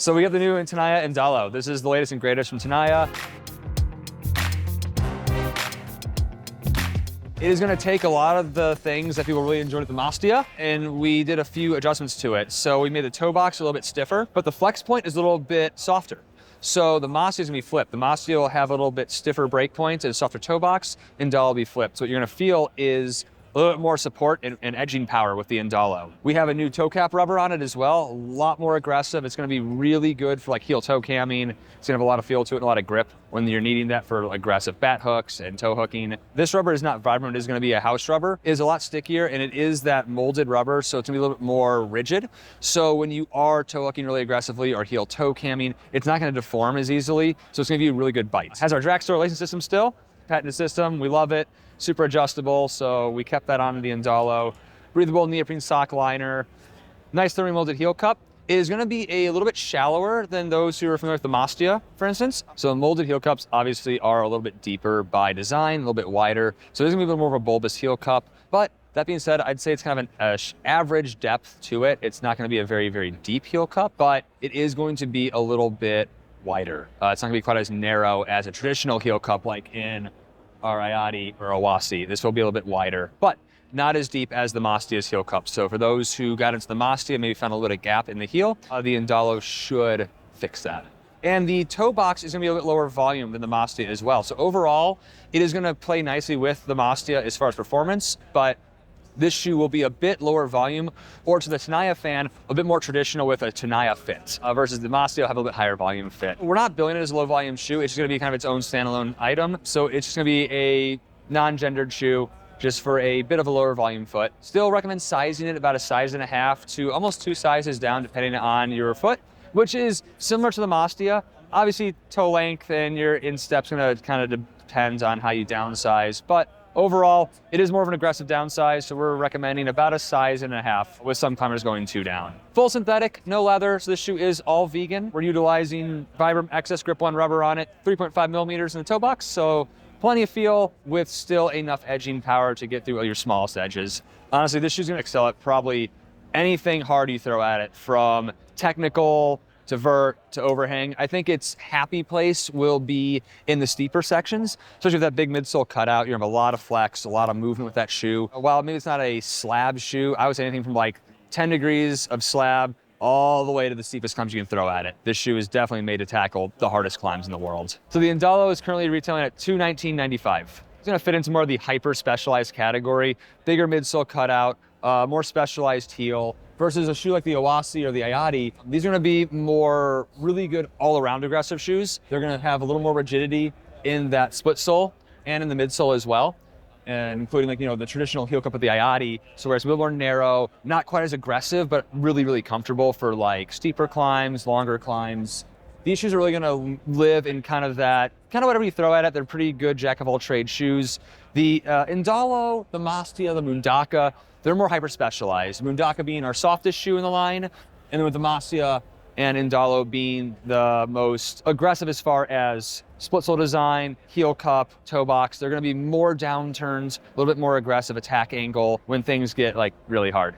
So we have the new Tenaya Indalo. This is the latest and greatest from Tenaya. It is going to take a lot of the things that people really enjoyed at the Mastia, and we did a few adjustments to it. So we made the toe box a little bit stiffer, but the flex point is a little bit softer. So the Mastia is going to be flipped. The Mastia will have a little bit stiffer break points and a softer toe box. Indalo will be flipped. So what you're going to feel is a little bit more support and edging power with the Indalo. We have a new toe cap rubber on it as well, a lot more aggressive. It's going to be really good for like heel toe camming. It's going to have a lot of feel to it and a lot of grip when you're needing that for aggressive bat hooks and toe hooking. This rubber is not Vibram, it is going to be a house rubber. It is a lot stickier, and it is that molded rubber, so it's going to be a little bit more rigid. So when you are toe hooking really aggressively or heel toe camming, it's not going to deform as easily, so it's going to give you a really good bite. It has our Draxtor lacing system still, patented system, we love it. Super adjustable, so we kept that on the Indalo. Breathable neoprene sock liner. Nice thermally molded heel cup. It is going to be a little bit shallower than those who are familiar with the Mastia, for instance. So molded heel cups obviously are a little bit deeper by design, a little bit wider. So there's going to be a little more of a bulbous heel cup. But that being said, I'd say it's kind of an average depth to it. It's not going to be a very, very deep heel cup, but it is going to be a little bit wider. It's not going to be quite as narrow as a traditional heel cup like in our Ayati or Awasi. This will be a little bit wider, but not as deep as the Mastia's heel cup. So for those who got into the Mastia, maybe found a little bit of gap in the heel, the Indalo should fix that. And the toe box is gonna be a little bit lower volume than the Mastia as well. So overall, it is gonna play nicely with the Mastia as far as performance, but this shoe will be a bit lower volume, or to the Tenaya fan, a bit more traditional with a Tenaya fit, versus the Mastia will have a little bit higher volume fit. We're not building it as a low volume shoe, it's just gonna be kind of its own standalone item. So it's just gonna be a non-gendered shoe, just for a bit of a lower volume foot. Still recommend sizing it about a size and a half to almost 2 sizes down, depending on your foot, which is similar to the Mastia. Obviously, toe length and your instep's gonna kind of depend on how you downsize, but overall, it is more of an aggressive downsize, so we're recommending about a size and a half, with some climbers going 2 down. Full synthetic, no leather, so this shoe is all vegan. We're utilizing Vibram Excess Grip 1 rubber on it, 3.5 millimeters in the toe box, so plenty of feel with still enough edging power to get through all your smallest edges. Honestly, this shoe's gonna excel at probably anything hard you throw at it, from technical to vert to overhang. I think its happy place will be in the steeper sections, especially with that big midsole cutout. You have a lot of flex, a lot of movement with that shoe. While maybe it's not a slab shoe, I would say anything from like 10 degrees of slab all the way to the steepest climbs you can throw at it. This shoe is definitely made to tackle the hardest climbs in the world. So the Indalo is currently retailing at $219.95. It's gonna fit into more of the hyper specialized category, bigger midsole cutout, more specialized heel, versus a shoe like the Awasi or the Ayati. These are gonna be more really good all-around aggressive shoes. They're gonna have a little more rigidity in that split sole and in the midsole as well, and including like, the traditional heel cup of the Ayati. So where it's a little more narrow, not quite as aggressive, but really, really comfortable for like steeper climbs, longer climbs. These shoes are really gonna live in kind of whatever you throw at it. They're pretty good jack of all trades shoes. The Indalo, the Mastia, the Mundaka, they're more hyper specialized. Mundaka being our softest shoe in the line, and then with the Mastia and Indalo being the most aggressive as far as split sole design, heel cup, toe box. They're gonna be more downturns, a little bit more aggressive attack angle when things get like really hard.